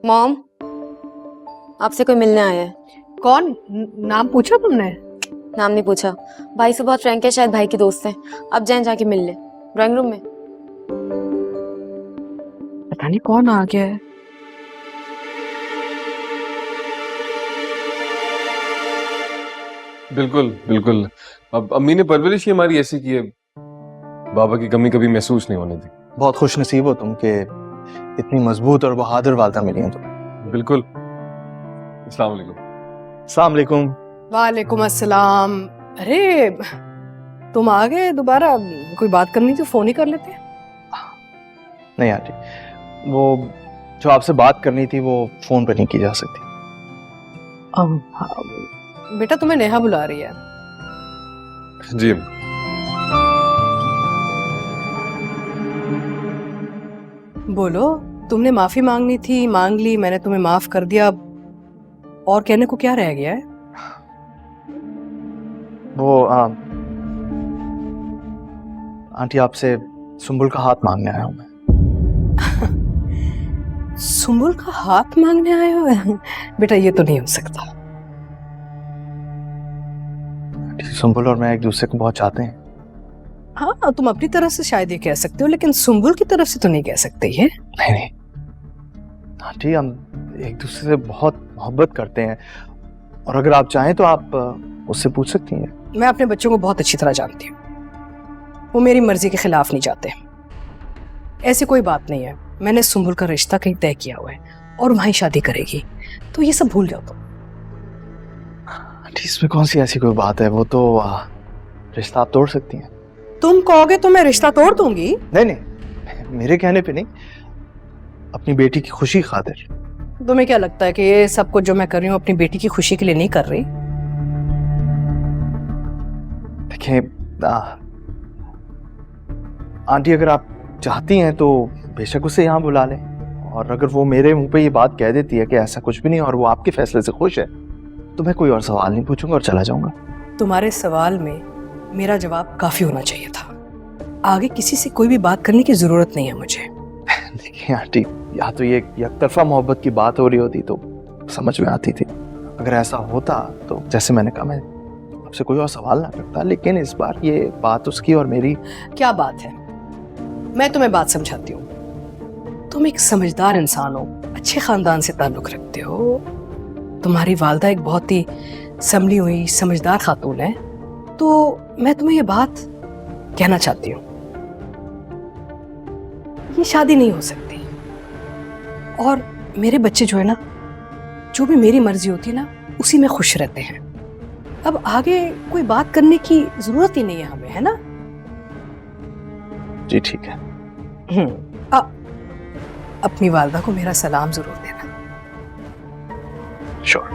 Mom, आपसे कोई मिलने आया है। कौन? नाम पूछा तुमने? नाम नहीं पूछा। भाई से बहुत फ्रैंक है, शायद भाई के दोस्त हैं। अब जाएं, जाके मिल ले ड्राइंग रूम में। पता नहीं कौन आ गया है। बिल्कुल बिल्कुल। अब अम्मी ने परवरिश ही हमारी ऐसी की है, बाबा की कमी कभी महसूस नहीं होने दी। बहुत खुश नसीब हो तुम कि इतनी मजबूत और बहादुर वालदा मिली हैं तुम्हें। बिल्कुल। अस्सलाम वालेकुम। अस्सलाम वालेकुम। वालेकुम अस्सलाम। अरे तुम आ गए दोबारा, कोई बात करनी थी फोन ही कर लेते। नहीं आंटी, वो जो आपसे बात करनी थी वो फोन पर नहीं की जा सकती। बेटा तुम्हें नेहा बुला रही है। जी बोलो, तुमने माफी मांगनी थी, मांग ली, मैंने तुम्हें माफ कर दिया। और कहने को क्या रह गया है? वो आंटी आपसे सुंबुल का हाथ मांगने आया हूं मैं। सुंबुल का हाथ मांगने आए हो? बेटा ये तो नहीं हो सकता। आंटी, सुंबुल और मैं एक दूसरे को बहुत चाहते हैं। हाँ, तुम अपनी तरफ से शायद ये कह सकते हो, लेकिन सुंबुल की तरफ से तो नहीं कह सकते ये। नहीं नहीं आंटी, हम एक दूसरे से बहुत मोहब्बत करते हैं और अगर आप चाहें तो आप उससे पूछ सकती हैं। मैं अपने बच्चों को बहुत अच्छी तरह जानती हूँ, वो मेरी मर्जी के खिलाफ नहीं जाते। ऐसी कोई बात नहीं है। मैंने सुंबुल का रिश्ता कहीं तय किया हुआ है और वहीं शादी करेगी, तो ये सब भूल जाओ तुम। आंटी, इसमें कौन सी ऐसी कोई बात है? वो तो रिश्ता आप तोड़ सकती हैं। तुम कहोगे तो मैं रिश्ता तोड़ दूंगी? नहीं नहीं, मेरे कहने पे नहीं, अपनी बेटी की खुशी खातिर। तुम्हें क्या लगता है कि ये सब कुछ जो मैं कर रही हूँ अपनी बेटी की खुशी के लिए नहीं कर रही? देखिए आंटी, अगर आप चाहती हैं तो बेशक उसे यहाँ बुला लें, और अगर वो मेरे मुंह पे ये बात कह देती है कि ऐसा कुछ भी नहीं और वो आपके फैसले से खुश है, तो मैं कोई और सवाल नहीं पूछूंगा और चला जाऊंगा। तुम्हारे सवाल में मेरा जवाब काफी होना चाहिए था। आगे किसी से कोई भी बात करने की जरूरत नहीं है मुझे। देखिए आंटी, या तो ये एकतरफा मोहब्बत की बात हो रही होती तो समझ में आती थी। अगर ऐसा होता तो जैसे मैंने कहा, मैं आपसे कोई और सवाल ना करता, लेकिन इस बार ये बात उसकी और मेरी। क्या बात है? मैं तुम्हें बात समझाती हूँ। तुम एक समझदार इंसान हो, अच्छे खानदान से ताल्लुक रखते हो, तुम्हारी वालदा एक बहुत ही संभली हुई समझदार खातून है, तो मैं तुम्हें ये बात कहना चाहती हूँ, ये शादी नहीं हो सकती। और मेरे बच्चे जो है ना, जो भी मेरी मर्जी होती है ना, उसी में खुश रहते हैं। अब आगे कोई बात करने की जरूरत ही नहीं है हमें, है ना? जी ठीक है। अपनी वालदा को मेरा सलाम जरूर देना। श्योर।